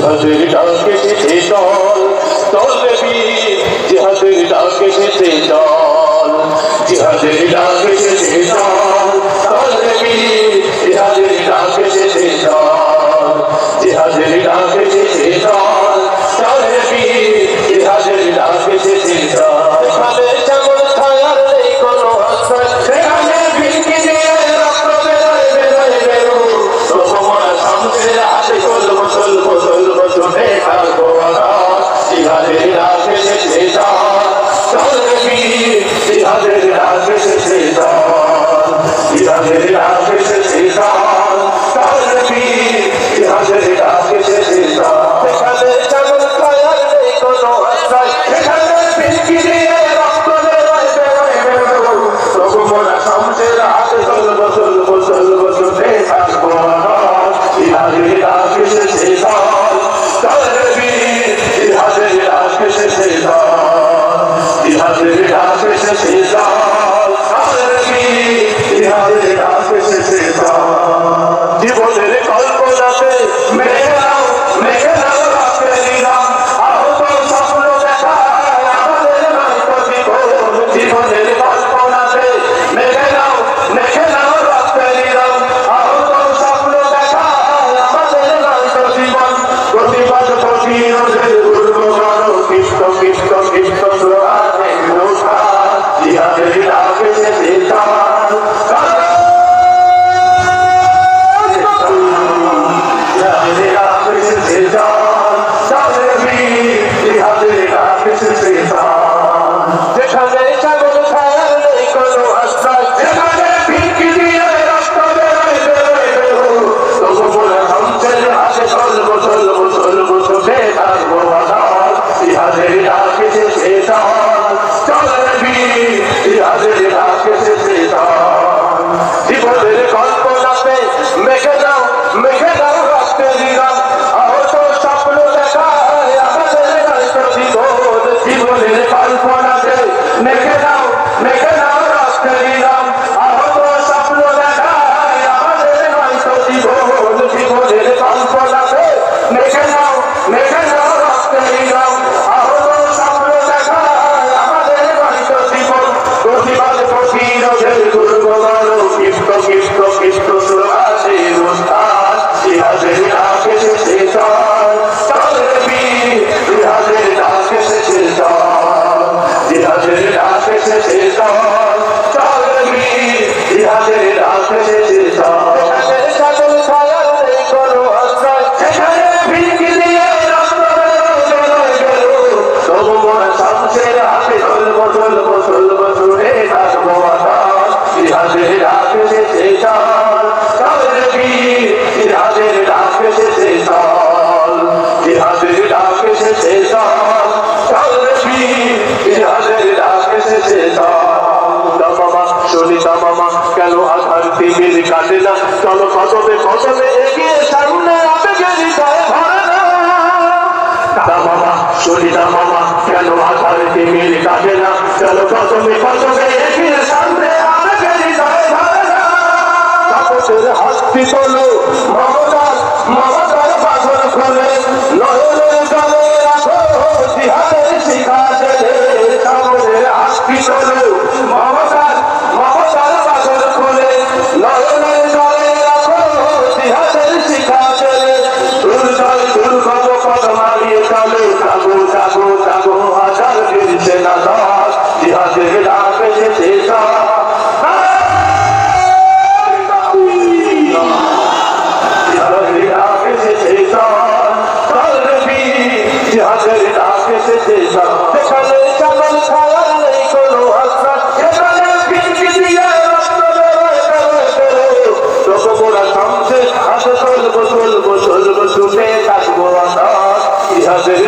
জিহাদের ডাকে এসেছে চল চল রে বীর জিহাদের ডাকে এসেছে চল জিহাদের ডাকে এসেছে চল চল রে বীর জিহাদের ডাকে এসেছে চল জিহাদের ডাকে এসেছে চল চল রে বীর জিহাদের ডাকে এসেছে চল এখানে যেমন ছায়ার নেই কোনো আশ্রয় সেখানে ভিড়কে দিয়ে রক্ত বেরোয় বেরোয় বেরো তোমার শামসের হাতে চলবো চলবো চলবো চলে থাকবো জিহাদের ডাকে এসেছে চল চল রে বীর জিহাদের ডাকে এসেছে চল জিহাদের ডাকে এসেছে চল চল রে বীর জিহাদের ডাকে এসেছে চল সেখানে যেমন ছায়ার নেই কোনো আশ্রয় সেখানে ভিড়কে দিয়ে রক্ত বেরোয় বেরোয় বেরো তোমার শামসের হাতে চলবো চলবো চলবো চলে থাকবো জিহাদের ডাকে এসেছে চল চল রে বীর জিহাদের ডাকে এসেছে চল জিহাদের ডাকে এসেছে চল চল রে বীর জিহাদের ডাকে এসেছে চল জীবনের কল্পনাতে মেঘে নাও রাখতে নিলাম আহত স্বপ্ন দেখায় আমাদের নয়তো জীবন জীবনের কল্পনাতে মেঘে নাও রাখতে নিলাম আহত স্বপ্ন দেখায় আমাদের নয়তো জীবন প্রতিবাদ প্রতিরোধের দুর্গ করো কৃষ্ণ কৃষ্ণ কৃষ্ণ স্লোগানে রোষা জিহাদের ডাকে এসেছে চল জিহাদের ডাকে এসেছে চল চল রে বীর জিহাদের ডাকে এসেছে চল যেখানে ছাগল ছায়ার নেই কোনো আশ্রয় সেখানে ভিড়কি দিয়ে রক্ত বেরোয় বেরোয় বেরো তবু মনে শামসের হাতে চলবো চলবো চলবো চলে থাকবো জিহাদের ডাকে এসেছে চল চল রে বীর জিহাদের ডাকে এসেছে চল জীবনের কল্পনাতে মেঘে নাও রাখতে দিলাম আহত স্বপ্ন দেখায় আমাদের নয়তো জীবন জীবনের কল্পনাতে মেঘে নাও রাখতে দিলাম আহত স্বপ্ন দেখায় আমাদের নয়তো জীবন জীবনের কল্পনাতে মেঘে নাও রাখতে দিলাম আহত স্বপ্ন দেখায় আমাদের নয়তো জীবন প্রতিবাদ প্রতিরোধের দুর্গ করো কৃষ্ণ কৃষ্ণ কৃষ্ণ স্লোগানে রোষান জিহাদের ডাকে এসেছে চল চল রে বীর জিহাদের ডাকে এসেছে চল জিহাদের ডাকে এসেছে চল চল রে বীর জিহাদের ডাকে এসেছে চল সেখানে ছাগল ছায়ার নেই কোনো আশ্রয় সেখানে ভিড়কি দিয়ে রক্ত বেরোয় বেরো তবু মনে শামসের হাতে চলবো চলবো চলবো চলে থাকবো জিহাদের ডাকে এসেছে চল চল রে বীর জিহাদের ডাকে এসেছে চল জিহাদের ডাকে এসেছে চল চল রে বীর জিহাদের ডাকে এসেছে চল মামা শোনিতা মামা কেন আধার তিমির কাটে না চলো কদমে কদমে এগিয়ে সামনে আবেগের হৃদয় ভরে না মামা শোনিতা মামা কেন আধার তিমির কাটে না চলো কদমে কদমে এগিয়ে সামনে আবেগের হৃদয় ভরে না তাপসের হাতটি তোলো মমতার বাঁধন খোলে নয়নের জলে রাখো জিহাদের শিখা জেলে তাপসের হাতটি তোলো মমতার বাঁধন খোলে নয়নের জলে রাখো জিহাদের শিখা জেলে দুর্গম পদ মারিয়ে চলো জাগো জাগো জাগো হাজার ফিরছে না দশ জিহাদের ডাকে এসেছে চল জিহাদের ডাকে এসেছে চল সেখানে ছাগল ছায়ার নেই কোনো আশ্রয় সেখানে ভিড়কি দিয়ে রক্ত বেরোয় বেরোয় বেরো তবু মোরা শামসের হাতে চলবো চলবো চলবো চলে থাকবো জিহাদের